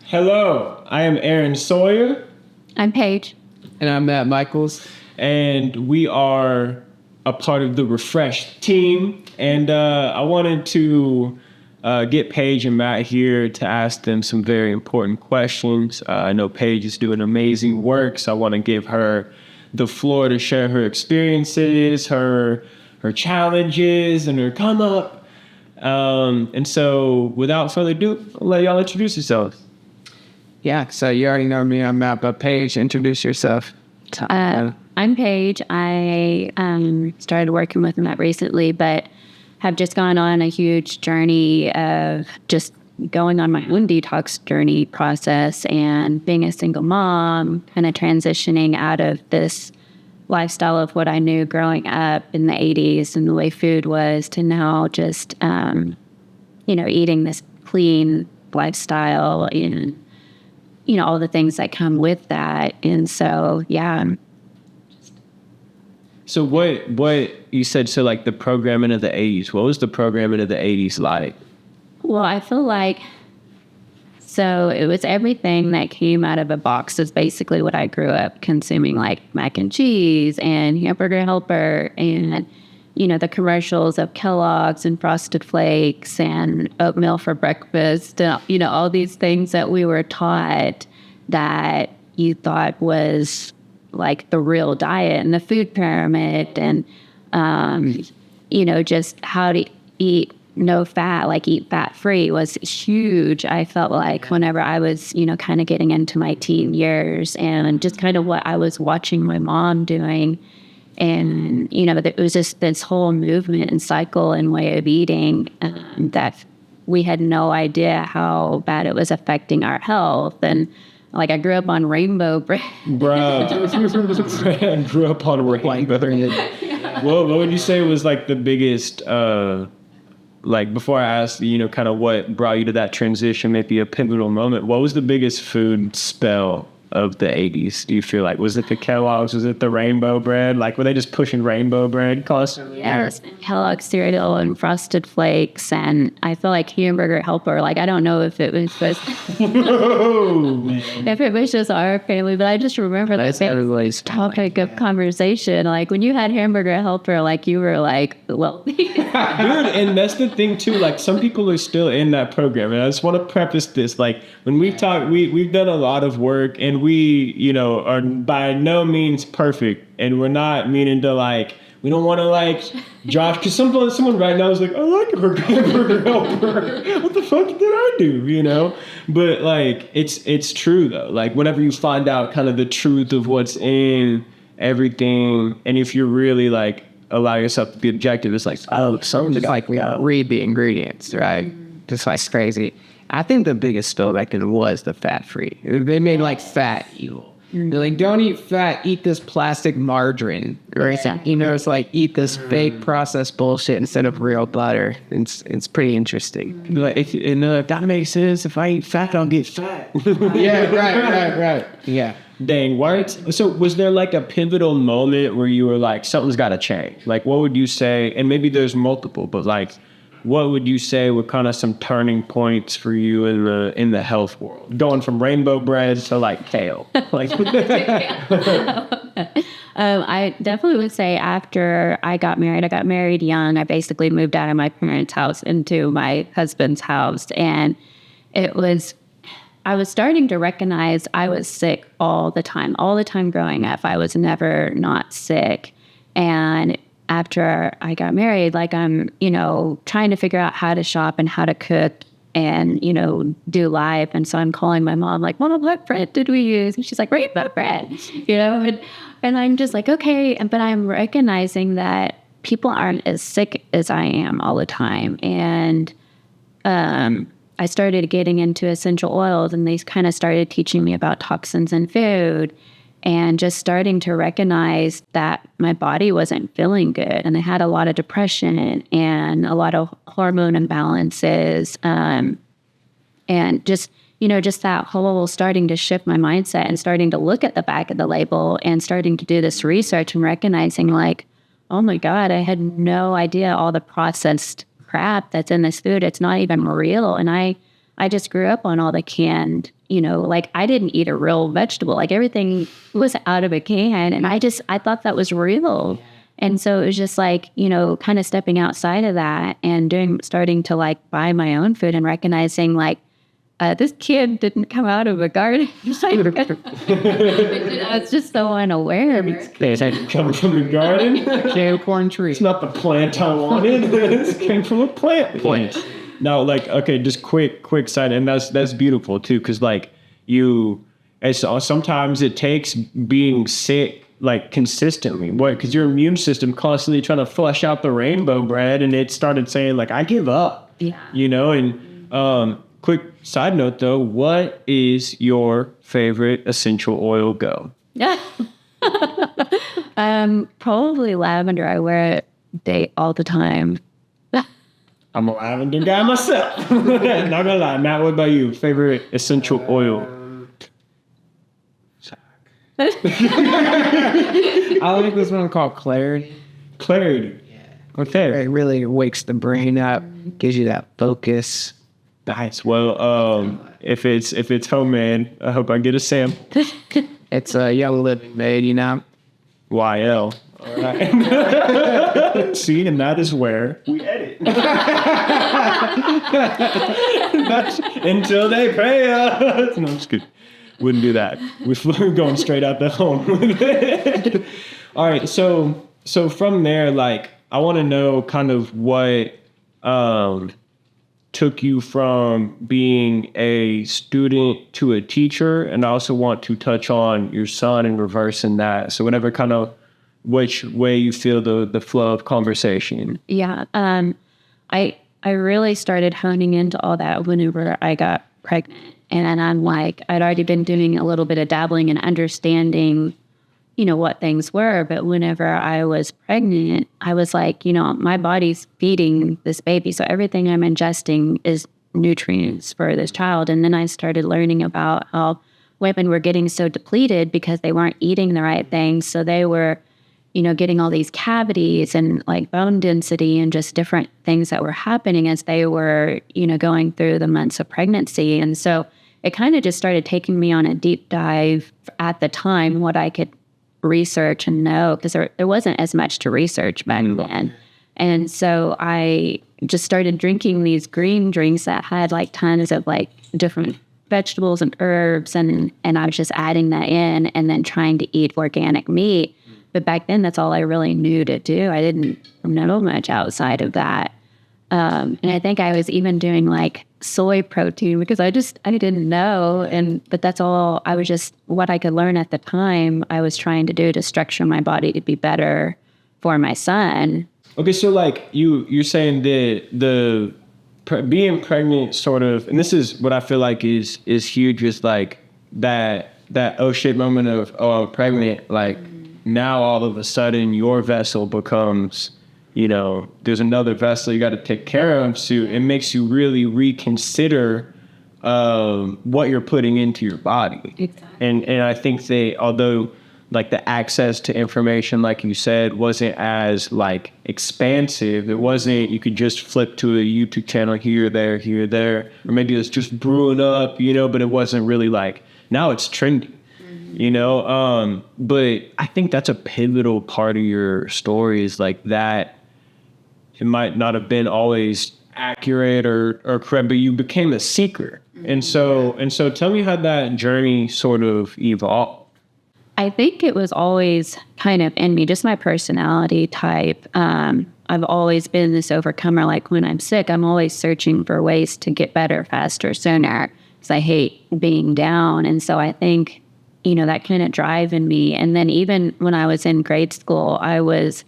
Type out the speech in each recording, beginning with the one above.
Hello, I am Aaron Sawyer. I'm Paige. And I'm Matt Michaels. And we are a part of the Refreshed team. And I wanted to get Paige and Matt here to ask them some very important questions. I know Paige is doing amazing work, so I want to give her the floor to share her experiences, her challenges, and her come up. And so without further ado, I'll let y'all introduce yourselves. Yeah, so you already know me. I'm Matt, but Paige, introduce yourself. I'm Paige. I started working with Matt recently, but have just gone on a huge journey of just going on my own detox journey process and being a single mom, kind of transitioning out of this lifestyle of what I knew growing up in the 80s and the way food was to now just, eating this clean lifestyle and all the things that come with that. And so, yeah. So what you said, so like the programming of the 80s, what was the programming of the 80s like? Well, I feel like, so it was everything that came out of a box is basically what I grew up consuming, like mac and cheese and Hamburger Helper and the commercials of Kellogg's and Frosted Flakes and oatmeal for breakfast, all these things that we were taught that you thought was like the real diet and the food pyramid and, just how to eat no fat, like eat fat free was huge. I felt like whenever I was, kind of getting into my teen years and just kind of what I was watching my mom doing. And, it was just this whole movement and cycle and way of eating that we had no idea how bad it was affecting our health. And like I grew up on rainbow bread. Bro, I grew up on rainbow bread. What would you say was like the biggest, before I asked, kind of what brought you to that transition, maybe a pivotal moment, what was the biggest food spell of the 80s, do you feel like? Was it the Kellogg's? Was it the rainbow bread? Like, were they just pushing rainbow bread constantly? Yes, Kellogg's cereal and Frosted Flakes, and I feel like Hamburger Helper. Like, I don't know if it was just if it was just our family, but I just remember that topic of conversation. Like, when you had Hamburger Helper, like, you were like, well. Dude, and that's the thing, too. Like, some people are still in that program, and I just want to preface this. Like, when we've talked, we've done a lot of work, and we, are by no means perfect, and we're not meaning to we don't want to Josh, because someone right now is like, I like Hamburger Helper. What the fuck did I do? But it's true though. Like whenever you find out kind of the truth of what's in everything, and if you really allow yourself to be objective, it's like, oh, something's read the ingredients, right? Just crazy. I think the biggest spell back then was the fat-free. They made fat evil. They're like, don't eat fat, eat this plastic margarine. Right? It's like, eat this fake processed bullshit instead of real butter. It's pretty interesting. That makes sense. If I eat fat, I'll get fat. Yeah, right. Yeah. Dang, what? So was there a pivotal moment where you were like, something's got to change? Like, what would you say? And maybe there's multiple, but what would you say were kind of some turning points for you in the health world? Going from rainbow bread to kale. I definitely would say after I got married young. I basically moved out of my parents' house into my husband's house. And I was starting to recognize I was sick all the time growing up. I was never not sick. And after I got married, I'm, trying to figure out how to shop and how to cook and, do live. And so I'm calling my mom, Mom, what bread did we use? And she's like, rainbow bread, and I'm just like, okay. But I'm recognizing that people aren't as sick as I am all the time. And I started getting into essential oils, and they kind of started teaching me about toxins in food. And just starting to recognize that my body wasn't feeling good. And I had a lot of depression and a lot of hormone imbalances. And just that whole starting to shift my mindset and starting to look at the back of the label and starting to do this research and recognizing oh my God, I had no idea all the processed crap that's in this food. It's not even real. And I I just grew up on all the canned, like I didn't eat a real vegetable. Like everything was out of a can. And I thought that was real. And so it was just like, kind of stepping outside of that and starting to like buy my own food and recognizing like, this kid didn't come out of a garden. I was just so unaware. It come from the garden. Canned corn tree. It's not the plant I wanted. It came from a plant. Now, like, okay, just quick side, and that's beautiful too, because like sometimes it takes being sick like consistently. What? Because your immune system constantly trying to flush out the rainbow bread, and it started saying like, I give up. Yeah. And quick side note though, what is your favorite essential oil go? Probably lavender. I wear it all the time. I'm a lavender guy myself. Not gonna lie. Matt, what about you? Favorite essential oil? I like this one called Clarity. Clarity. Yeah. Okay. It really wakes the brain up, gives you that focus. Nice. Well, if it's homemade, I hope I get a sample. It's a Young Living made, YL. All right. See, and that is where we edit. That's until they pay us. No, I'm just kidding. Wouldn't do that. We're going straight out the home. All right. So from there, like, I want to know kind of what took you from being a student to a teacher, and I also want to touch on your son and reversing that. So whatever kind of which way you feel the flow of conversation. Yeah. I really started honing into all that whenever I got pregnant. And I'm like, I'd already been doing a little bit of dabbling and understanding, what things were. But whenever I was pregnant, I was like, my body's feeding this baby. So everything I'm ingesting is nutrients for this child. And then I started learning about how women were getting so depleted because they weren't eating the right things. So they were, getting all these cavities and like bone density and just different things that were happening as they were, going through the months of pregnancy. And so it kind of just started taking me on a deep dive at the time, what I could research and know, because there wasn't as much to research back then. And so I just started drinking these green drinks that had like tons of like different vegetables and herbs, and I was just adding that in and then trying to eat organic meat. But back then, that's all I really knew to do. I didn't know much outside of that. And I think I was even doing like soy protein because I didn't know. But that's all I was just what I could learn at the time. I was trying to do to structure my body to be better for my son. Okay. So like you're saying that being pregnant sort of, and this is what I feel like is huge, is like that oh shit moment of, oh, I'm pregnant. Like now all of a sudden your vessel becomes, there's another vessel you got to take care of. So it makes you really reconsider what you're putting into your body. Exactly. And I think although like the access to information, like you said, wasn't as like expansive. It wasn't, you could just flip to a YouTube channel here, there, or maybe it's just brewing up, but it wasn't really like, now it's trendy. But I think that's a pivotal part of your story, is like that it might not have been always accurate or correct, but you became a seeker. And so tell me how that journey sort of evolved. I think it was always kind of in me, just my personality type. I've always been this overcomer. Like when I'm sick, I'm always searching for ways to get better, faster, sooner, because I hate being down. And so I think, that kind of drive in me. And then even when I was in grade school, I was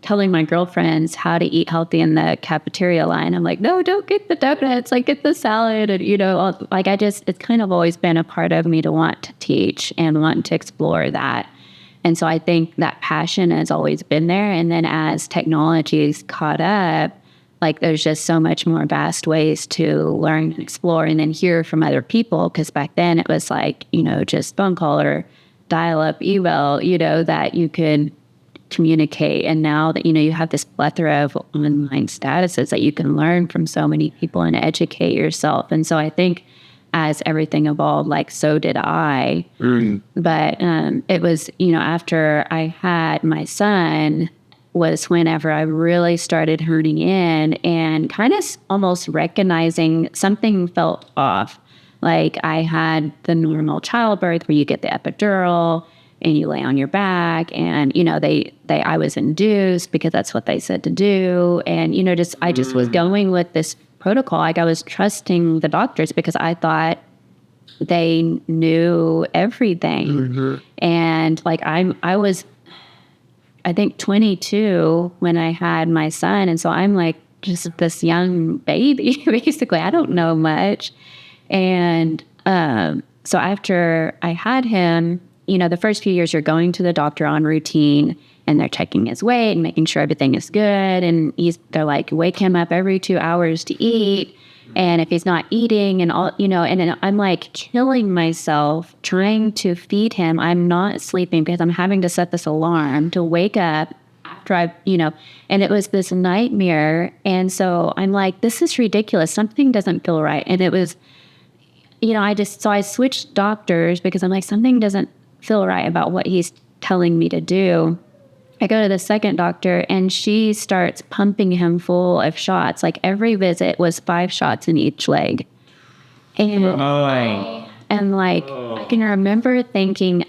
telling my girlfriends how to eat healthy in the cafeteria line. I'm like, no, don't get the donuts, like get the salad. And, it's kind of always been a part of me to want to teach and want to explore that. And so I think that passion has always been there. And then as technology's caught up, like there's just so much more vast ways to learn and explore and then hear from other people. Because back then it was like, just phone call or dial up email, that you could communicate. And now that, you have this plethora of online statuses that you can learn from so many people and educate yourself. And so I think as everything evolved, like so did I. But it was, after I had my son was whenever I really started honing in and kind of almost recognizing something felt off. Like I had the normal childbirth where you get the epidural and you lay on your back and, I was induced because that's what they said to do. And, I just was going with this protocol. Like I was trusting the doctors because I thought they knew everything. And like I was, I think 22 when I had my son. And so I'm like just this young baby, basically. I don't know much. And so after I had him, the first few years you're going to the doctor on routine and they're checking his weight and making sure everything is good. And they're like, wake him up every 2 hours to eat. And if he's not eating and all, and then I'm like killing myself trying to feed him. I'm not sleeping because I'm having to set this alarm to wake up after and it was this nightmare. And so I'm like, this is ridiculous. Something doesn't feel right. And it was, I switched doctors because I'm like, something doesn't feel right about what he's telling me to do. I go to the second doctor and she starts pumping him full of shots. Like every visit was 5 shots in each leg. And I can remember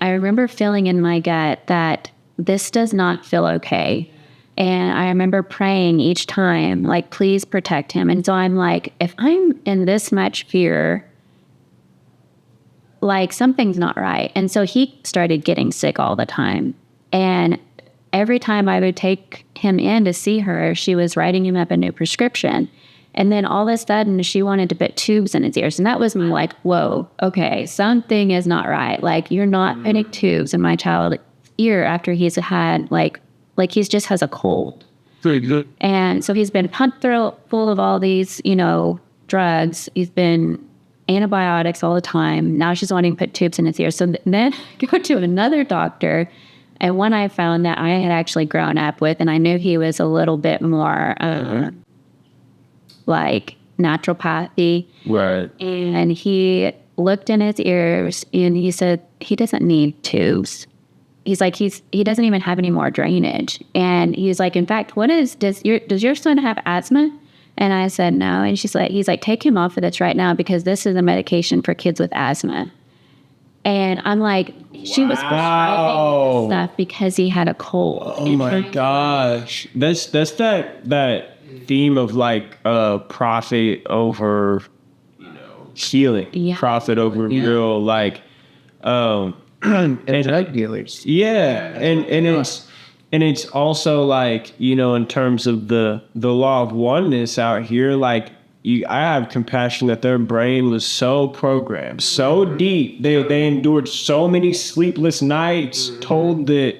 I remember feeling in my gut that this does not feel okay. And I remember praying each time, like, please protect him. And so I'm like, if I'm in this much fear, like something's not right. And so he started getting sick all the time. And every time I would take him in to see her, she was writing him up a new prescription. And then all of a sudden, she wanted to put tubes in his ears. And that was me like, whoa, okay, something is not right. Like, you're not putting tubes in my child's ear after he's had, like he just has a cold. Very good. And so he's been pumped full of all these, drugs. He's been antibiotics all the time. Now she's wanting to put tubes in his ear. So then I go to another doctor. And one I found that I had actually grown up with, and I knew he was a little bit more like naturopathy. Right. And he looked in his ears and he said, he doesn't need tubes. He's like, he doesn't even have any more drainage. And he's like, in fact, does your son have asthma? And I said, no. And he's like, take him off of this right now because this is a medication for kids with asthma. And I'm like, she was prescribing stuff because he had a cold. Oh my gosh. That's that theme of like profit over healing. Yeah. Profit over real like and drug dealers. Yeah. And it's also like, in terms of the law of oneness out here, like I have compassion that their brain was so programmed, so deep. They endured so many sleepless nights, told that,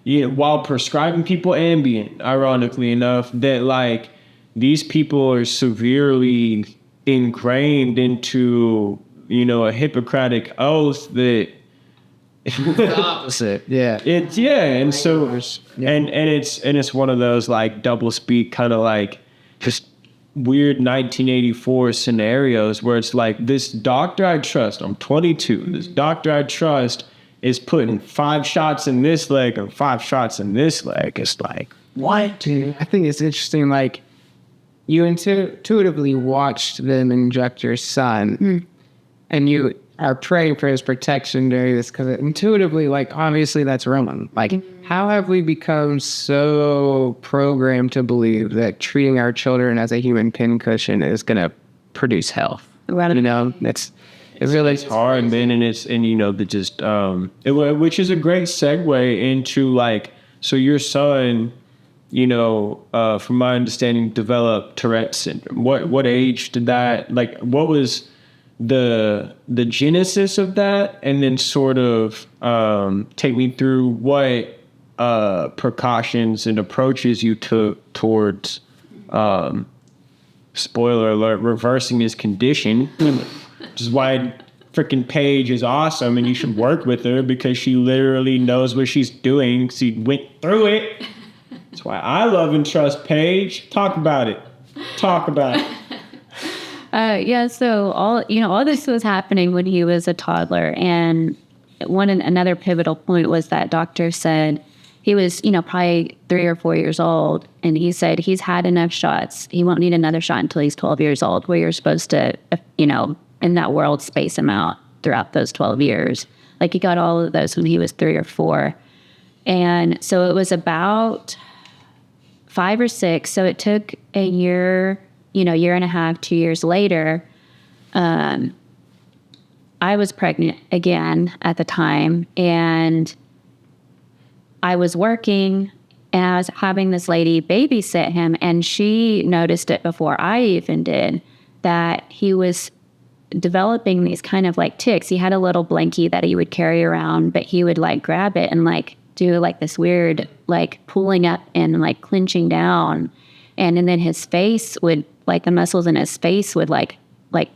while prescribing people Ambien, ironically enough, that like these people are severely ingrained into, a Hippocratic oath that the opposite. Yeah. And so and it's one of those like double speak kind of like just weird 1984 scenarios where it's like, this doctor I trust, I'm 22, this doctor I trust is putting 5 shots in this leg and 5 shots in this leg. It's like, what? Dude, I think it's interesting, like, you intuitively watched them inject your son, and you are praying for his protection during this, because intuitively, like, obviously that's wrong. Like, how have we become so programmed to believe that treating our children as a human pincushion is going to produce health? Right. It's really hard, man, which is a great segue into like, so your son, from my understanding, developed Tourette syndrome. What age did that, like, what was the genesis of that? And then sort of take me through what precautions and approaches you took towards, spoiler alert, reversing his condition, which is why freaking Paige is awesome and you should work with her because she literally knows what she's doing. She went through it. That's why I love and trust Paige. Talk about it. Yeah, so all this was happening when he was a toddler, and another pivotal point was that doctor said he was, probably 3 or 4 years old, and he said he's had enough shots. He won't need another shot until he's 12 years old, where you're supposed to, in that world, space him out throughout those 12 years. Like, he got all of those when he was 3 or 4. And so it was about 5 or 6. So it took a year, year and a half, 2 years later. I was pregnant again at the time, and I was working, and I was having this lady babysit him, and she noticed it before I even did, that he was developing these kind of like tics. He had a little blankie that he would carry around, but he would like grab it and like do like this weird like pulling up and like clenching down, and then his face would, like, the muscles in his face would like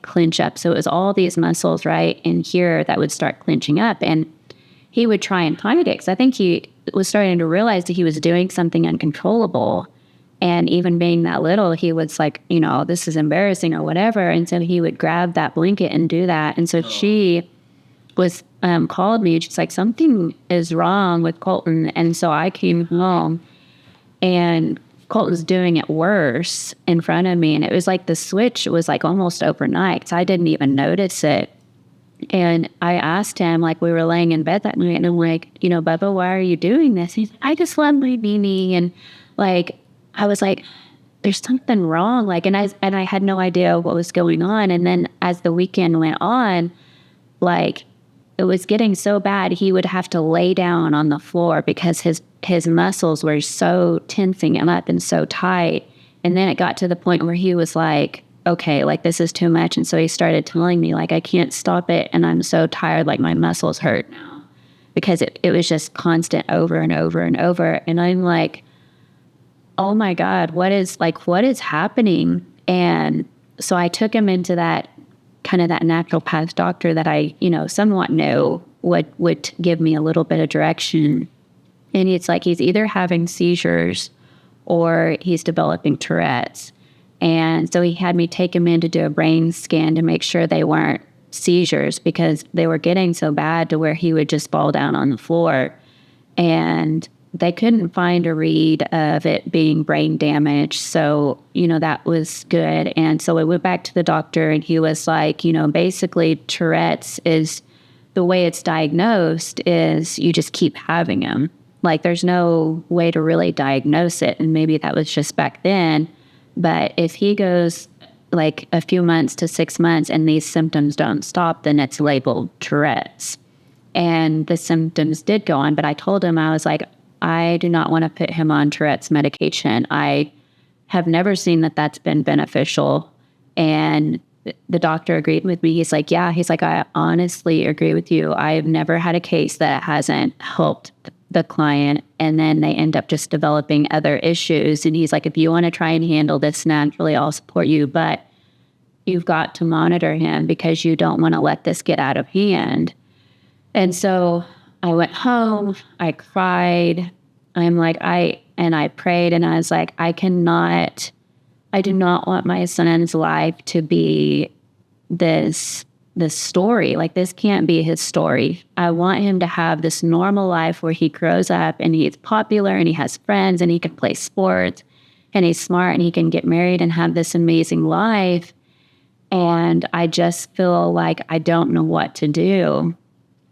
clench up. So it was all these muscles right in here that would start clenching up, and he would try and hide it because I think he was starting to realize that he was doing something uncontrollable. And even being that little, he was like, this is embarrassing or whatever. And so he would grab that blanket and do that. And so she was called me. She's like, something is wrong with Colton. And so I came home, and Colton's doing it worse in front of me. And it was like the switch was like almost overnight. So I didn't even notice it. And I asked him, like, we were laying in bed that night, and I'm like, Bubba, why are you doing this? He's like, I just love my beanie. And like, I was like, there's something wrong. Like, and I had no idea what was going on. And then as the weekend went on, like, it was getting so bad, he would have to lay down on the floor because his muscles were so tensing him up and so tight. And then it got to the point where he was like, okay, like, this is too much. And so he started telling me, like, I can't stop it, and I'm so tired, like, my muscles hurt now, because it was just constant over and over and over. And I'm like, oh my God, what is happening? And so I took him into that kind of that naturopath doctor that I, somewhat knew would give me a little bit of direction. And it's like, he's either having seizures or he's developing Tourette's. And so he had me take him in to do a brain scan to make sure they weren't seizures, because they were getting so bad to where he would just fall down on the floor. And they couldn't find a read of it being brain damage. So, that was good. And so I went back to the doctor, and he was like, basically Tourette's is, the way it's diagnosed is you just keep having them. Like, there's no way to really diagnose it. And maybe that was just back then. But if he goes like a few months to 6 months and these symptoms don't stop, then it's labeled Tourette's. And the symptoms did go on. But I told him, I was like, I do not want to put him on Tourette's medication. I have never seen that that's been beneficial. And the doctor agreed with me. He's like, yeah, he's like, I honestly agree with you. I've never had a case that hasn't helped the client, and then they end up just developing other issues. And he's like, if you want to try and handle this naturally, I'll support you, but you've got to monitor him because you don't want to let this get out of hand. And so I went home, I cried. I prayed, and I was like, I do not want my son's life to be this story. Like, this can't be his story. I want him to have this normal life where he grows up and he's popular and he has friends and he can play sports and he's smart and he can get married and have this amazing life. And I just feel like I don't know what to do.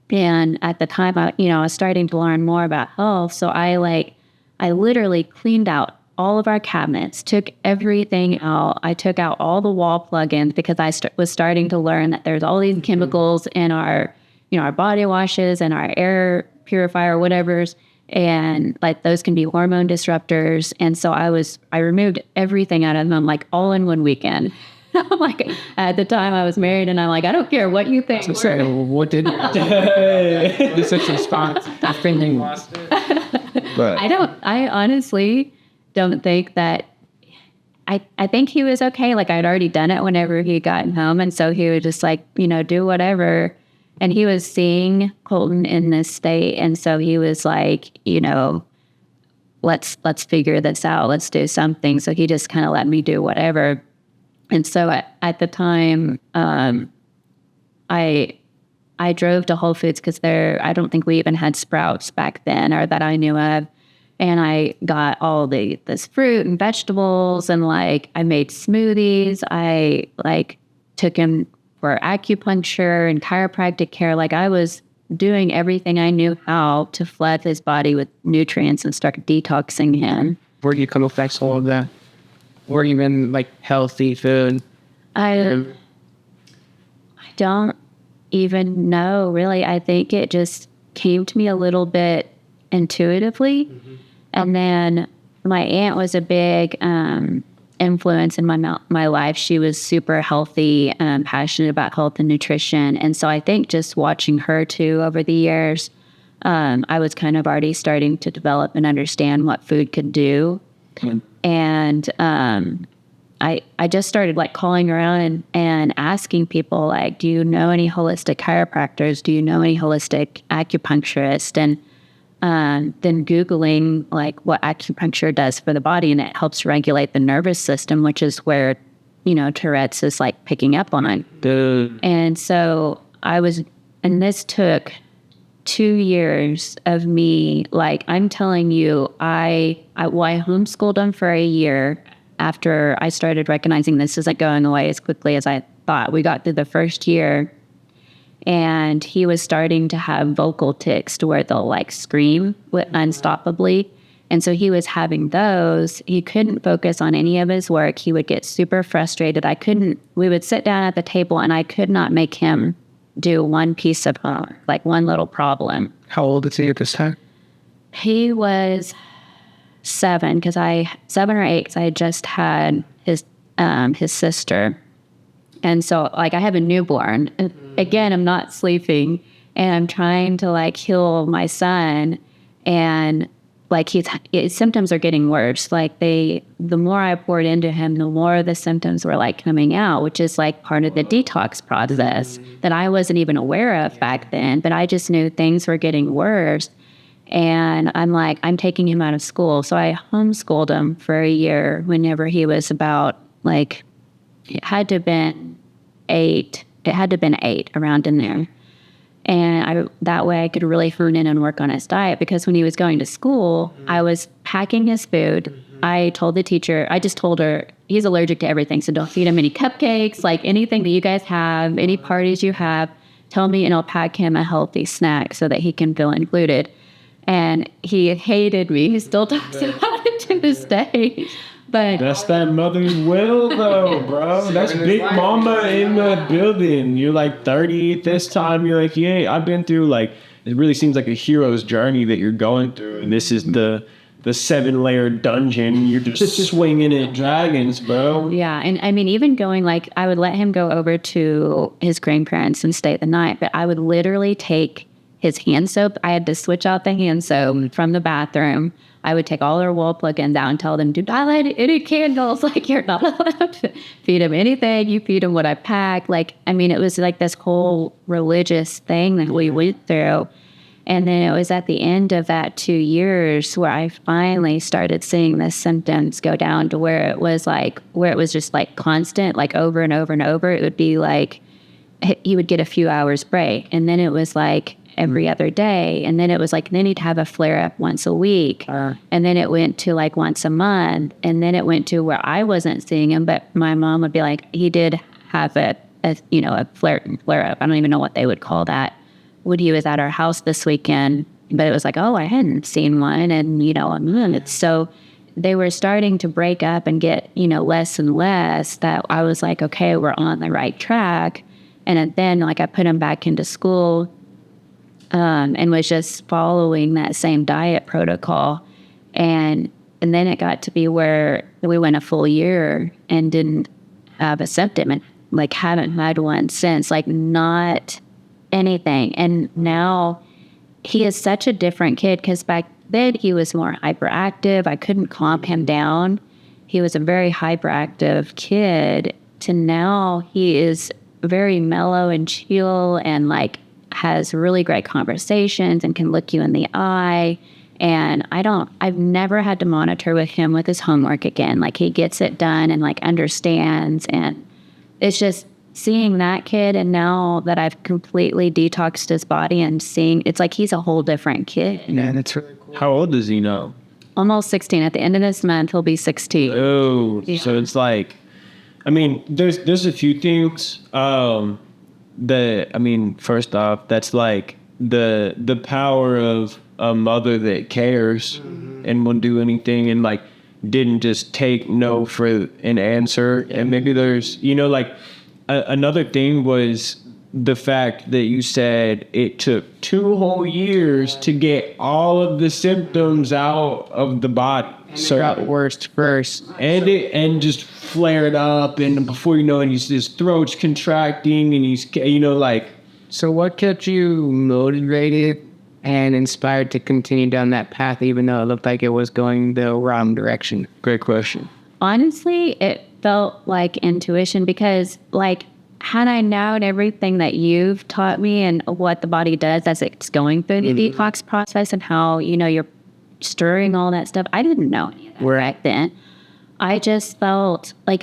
And at the time, I was starting to learn more about health. So I literally cleaned out all of our cabinets, took everything out. I took out all the wall plugins because I was starting to learn that there's all these chemicals in our, our body washes and our air purifier, whatever's, and like those can be hormone disruptors. And so I removed everything out of them, like, all in one weekend. Like, at the time I was married, and I'm like, I don't care what you think. So what did this is response? I think you lost it. But I honestly don't think that I think he was okay. Like I'd already done it whenever he got home. And so he would just like, do whatever. And he was seeing Colton in this state. And so he was like, let's figure this out. Let's do something. So he just kind of let me do whatever. And so at the time, I drove to Whole Foods because I don't think we even had Sprouts back then or that I knew of. And I got all this fruit and vegetables and like I made smoothies. I like took him for acupuncture and chiropractic care. Like I was doing everything I knew how to flood his body with nutrients and start detoxing him. Where do you come affect all of that? Or even like healthy food? I don't even know, really. I think it just came to me a little bit intuitively. Mm-hmm. And then my aunt was a big influence in my life. She was super healthy and passionate about health and nutrition. And so I think just watching her too over the years, I was kind of already starting to develop and understand what food could do. Mm-hmm. And I just started like calling around and asking people like, do you know any holistic chiropractors? Do you know any holistic acupuncturists? And then Googling like what acupuncture does for the body, and it helps regulate the nervous system, which is where, Tourette's is like picking up on it. Dude. And so and this took 2 years of me, like I'm telling you, I homeschooled him for a year after I started recognizing this isn't going away as quickly as I thought. We got through the first year. And he was starting to have vocal tics to where they'll like scream unstoppably. And so he was having those. He couldn't focus on any of his work. He would get super frustrated. We would sit down at the table and I could not make him do one piece of homework, like one little problem. How old is he at this time? He was 7 or 8 because I had just had his sister. And so, like, I have a newborn. And again, I'm not sleeping. And I'm trying to, like, heal my son. And, like, his symptoms are getting worse. Like, the more I poured into him, the more the symptoms were, like, coming out, which is, like, part of the detox process that I wasn't even aware of back then. But I just knew things were getting worse. And I'm like, I'm taking him out of school. So I homeschooled him for a year whenever he was about, like, it had to have been 8. It had to have been 8 around in there. And that way I could really hone in and work on his diet, because when he was going to school, I was packing his food. I told the teacher, I just told her, he's allergic to everything. So don't feed him any cupcakes, like anything that you guys have, any parties you have, tell me and I'll pack him a healthy snack so that he can feel included. And he hated me. He still talks about it to this day. But that's that mother's will, though, bro. That's Big Mama in the building. You're like 30 this time. You're like, yeah, I've been through, like, it really seems like a hero's journey that you're going through. And this is the 7-layer dungeon. You're just swinging at dragons, bro. Yeah. And I mean, even going, like, I would let him go over to his grandparents and stay the night. But I would literally take his hand soap. I had to switch out the hand soap from the bathroom. I would take all their wall plug-ins out and tell them, do not light any candles. Like, you're not allowed to feed them anything. You feed them what I pack. Like, I mean, it was like this whole religious thing that we went through. And then it was at the end of that 2 years where I finally started seeing the symptoms go down to where it was just like constant, like over and over and over. It would be like, he would get a few hours break. And then it was like every other day. And then it was like, then he'd have a flare up once a week. And then it went to like once a month. And then it went to where I wasn't seeing him, but my mom would be like, he did have a flare up. I don't even know what they would call that. When he was at our house this weekend, but it was like, oh, I hadn't seen one. And, so they were starting to break up and get, less and less, that I was like, okay, we're on the right track. And then like I put him back into school, and was just following that same diet protocol. And then it got to be where we went a full year and didn't have a symptom, and like haven't had one since, like not anything. And now he is such a different kid, because back then he was more hyperactive. I couldn't calm him down. he was a very hyperactive kid to now he is very mellow and chill and like has really great conversations and can look you in the eye. And I've never had to monitor with him with his homework again. Like he gets it done and like understands. And it's just seeing that kid. And now that I've completely detoxed his body and seeing, it's like he's a whole different kid. Yeah, that's really cool. How old is he now? Almost 16. At the end of this month, he'll be 16. Oh, Yeah. So it's like, I mean, there's a few things that, I mean, first off, that's like the power of a mother that cares and will do anything and like didn't just take no for an answer. And maybe there's, you know, like another thing was the fact that you said it took 2 whole years to get all of the symptoms out of the body. So it got worse first. And just flared up, and before you know it, his throat's contracting, and he's, you know, like. So what kept you motivated and inspired to continue down that path, even though it looked like it was going the wrong direction? Great question. Honestly, it felt like intuition because, like, had I known everything that you've taught me and what the body does as it's going through the detox process and how, you know, you're stirring all that stuff, I didn't know any of that right then. I just felt like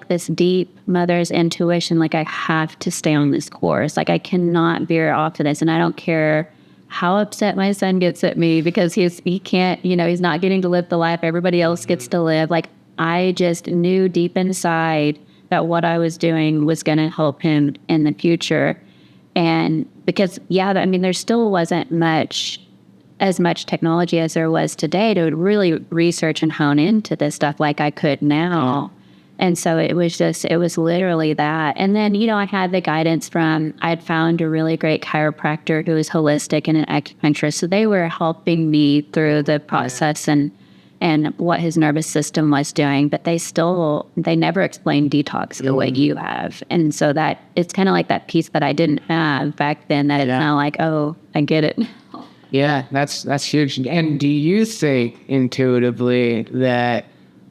this deep mother's intuition, like I have to stay on this course. Like I cannot veer off of this. And I don't care how upset my son gets at me because he can't, you know, he's not getting to live the life everybody else gets to live. Like I just knew deep inside that what I was doing was going to help him in the future. And because, yeah, I mean, there still wasn't as much technology as there was today to really research and hone into this stuff like I could now. And so it was literally that. And then, you know, I had the guidance I'd found a really great chiropractor who was holistic and an acupuncturist. So they were helping me through the process and what his nervous system was doing. But they never explained detox the way you have. And so that it's kind of like that piece that I didn't have back then that it's now like, oh, I get it. Yeah, that's huge. And do you think intuitively that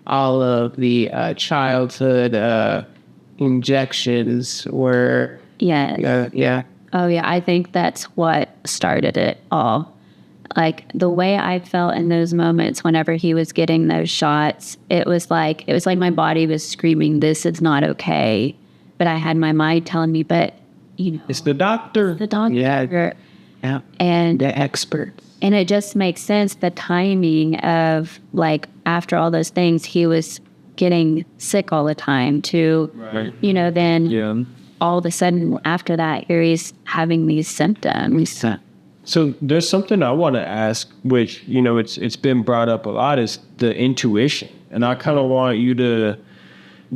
all of the childhood injections were... Yeah. Oh, yeah. I think that's what started it all. Like the way I felt in those moments whenever he was getting those shots, it was like my body was screaming, this is not okay. But I had my mind telling me, but, you know... It's the doctor. The doctor. Yeah, and the experts. And it just makes sense, the timing of, like, after all those things, he was getting sick all the time to, you know, then all of a sudden after that, here he's having these symptoms. So there's something I want to ask, which, you know, it's been brought up a lot, is the intuition. And I kind of want you to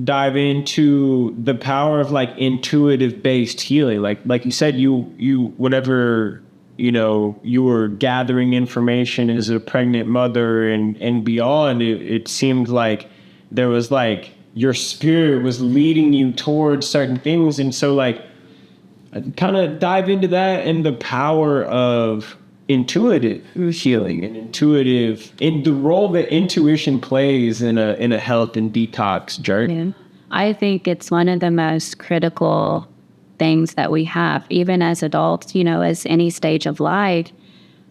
dive into the power of like intuitive based healing. Like you said, you whenever, you know, you were gathering information as a pregnant mother and beyond, it seemed like there was like your spirit was leading you towards certain things. And so like kind of dive into that and the power of intuitive healing and in the role that intuition plays in a health and detox journey. Yeah. I think it's one of the most critical things that we have, even as adults, you know, as any stage of life.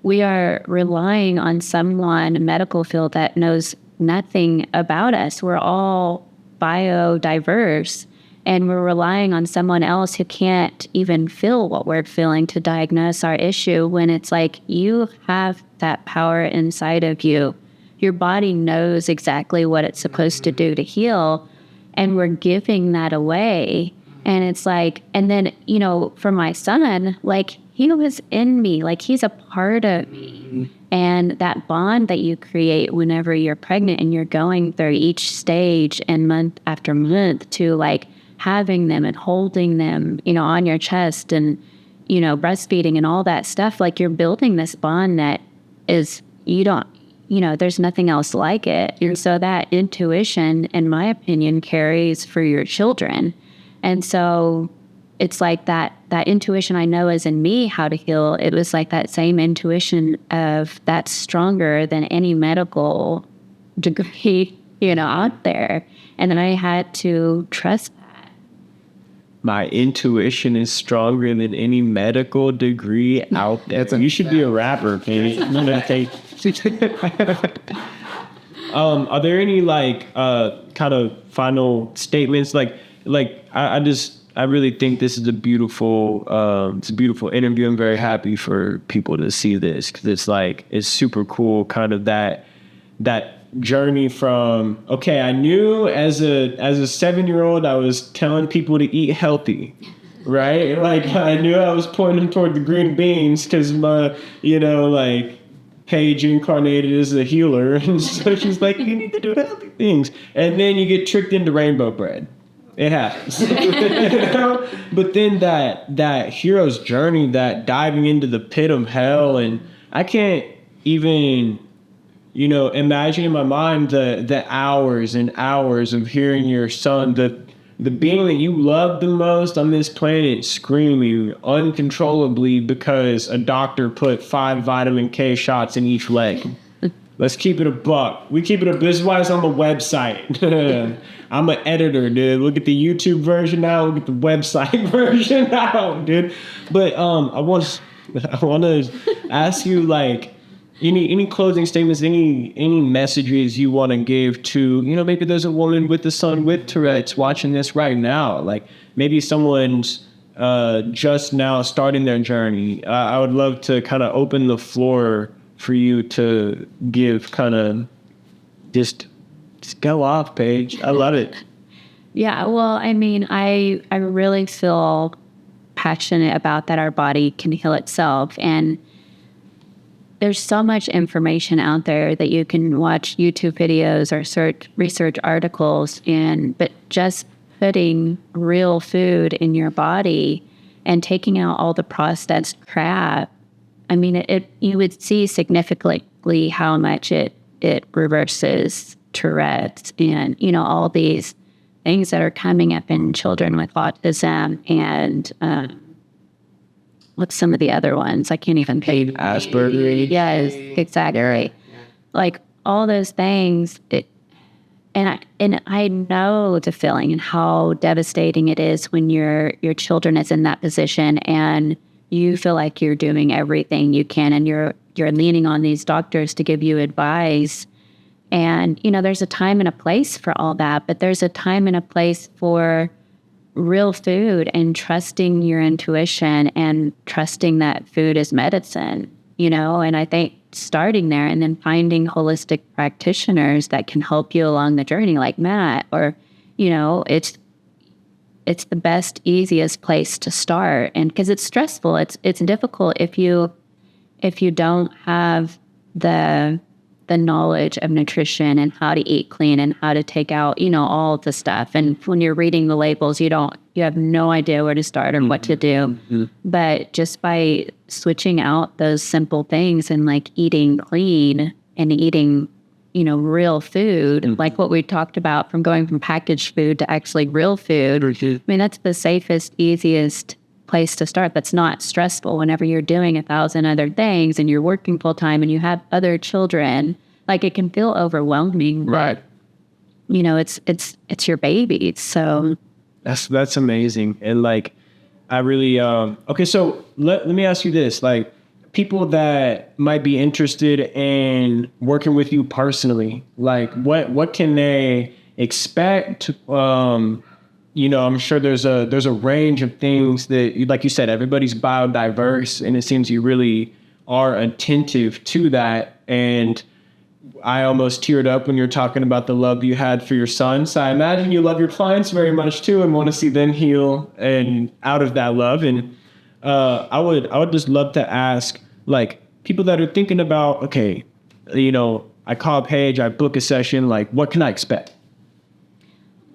We are relying on someone, a medical field that knows nothing about us. We're all biodiverse. And we're relying on someone else who can't even feel what we're feeling to diagnose our issue, when it's like you have that power inside of you. Your body knows exactly what it's supposed to do to heal, and we're giving that away. And it's like, and then, you know, for my son, like he was in me, like he's a part of me. And that bond that you create whenever you're pregnant and you're going through each stage and month after month to like having them and holding them, you know, on your chest and, you know, breastfeeding and all that stuff, like you're building this bond that is, you don't, you know, there's nothing else like it. And so that intuition, in my opinion, carries for your children. And so it's like that intuition I know is in me how to heal. It was like that same intuition of that's stronger than any medical degree out there. And then I had to trust that. My intuition is stronger than any medical degree out there. You should be a rapper, Paige. Are there any kind of final statements? I really think this is a beautiful interview. I'm very happy for people to see this because it's super cool. Kind of that journey from, okay, I knew as a 7-year-old I was telling people to eat healthy, right? Like I knew I was pointing toward the green beans because my Paige incarnated as a healer, and so she's like, you need to do healthy things, and then you get tricked into rainbow bread. It happens. But then that hero's journey, that diving into the pit of hell, and I can't even imagine in my mind the hours and hours of hearing your son, the being that you love the most on this planet, screaming uncontrollably because a doctor put 5 vitamin K shots in each leg. Let's keep it a buck. We keep it a. This is why it's on the website. I'm an editor, dude. Look at the YouTube version now. Look at the website version now, dude. But I want to ask you any closing statements, any messages you want to give to maybe there's a woman with a son with Tourette's watching this right now. Like maybe someone's just now starting their journey. I would love to kind of open the floor for you to give kind of just go off, Paige. I love it. Yeah, well, I mean, I really feel passionate about that our body can heal itself. And there's so much information out there that you can watch YouTube videos or research articles, but just putting real food in your body and taking out all the processed crap, I mean, you would see significantly how much it reverses Tourette's and, all these things that are coming up in children with autism and what's some of the other ones? I can't even pay. Asperger's. Yes, exactly. Like all those things. And I know the feeling and how devastating it is when your children is in that position and you feel like you're doing everything you can and you're leaning on these doctors to give you advice. And, there's a time and a place for all that, but there's a time and a place for real food and trusting your intuition and trusting that food is medicine, and I think starting there and then finding holistic practitioners that can help you along the journey like Matt, or, it's the best, easiest place to start. And because it's stressful, it's difficult if you don't have the knowledge of nutrition and how to eat clean and how to take out, all of the stuff. And when you're reading the labels, you have no idea where to start or what to do. Mm-hmm. But just by switching out those simple things and eating clean and eating, real food, mm-hmm. like what we talked about from going from packaged food to actually real food. Mm-hmm. I mean, that's the safest, easiest place to start. That's not stressful whenever you're doing 1,000 other things and you're working full time and you have other children. It can feel overwhelming. Right. It's your baby. So that's amazing. And I really okay. So let me ask you this: people that might be interested in working with you personally, what can they expect? I'm sure there's a range of things that, like you said, everybody's biodiverse, and it seems you really are attentive to that. And I almost teared up when you're talking about the love you had for your son. So I imagine you love your clients very much too, and want to see them heal and out of that love. And I would just love to ask, people that are thinking about, okay, I call Paige, I book a session, what can I expect?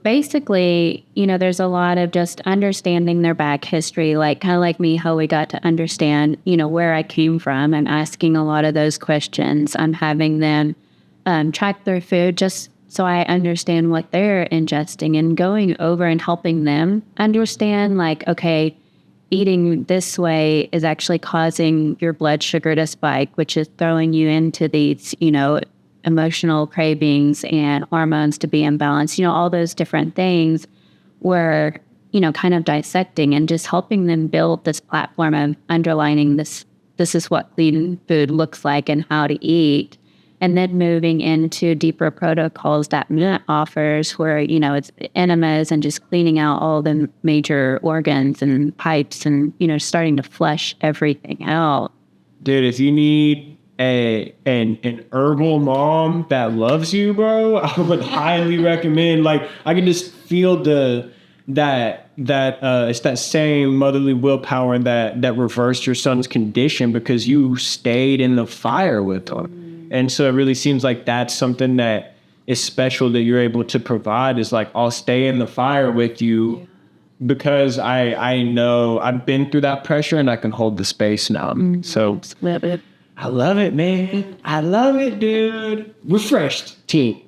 Basically, there's a lot of just understanding their back history, kind of like me, how we got to understand, where I came from. I'm asking a lot of those questions. I'm having them track their food just so I understand what they're ingesting and going over and helping them understand, okay, eating this way is actually causing your blood sugar to spike, which is throwing you into these, emotional cravings and hormones to be in balance, all those different things were, kind of dissecting and just helping them build this platform of underlining this is what clean food looks like and how to eat. And then moving into deeper protocols that Mint offers where, it's enemas and just cleaning out all the major organs and pipes and, starting to flush everything out. Dude, if you need an herbal mom that loves you, bro, I would highly recommend. Like, I can just feel it's that same motherly willpower that reversed your son's condition because you stayed in the fire with him. And so it really seems like that's something that is special that you're able to provide, is like, I'll stay in the fire with you because I know I've been through that pressure and I can hold the space now. So I love it, man. I love it, dude. Refreshed team.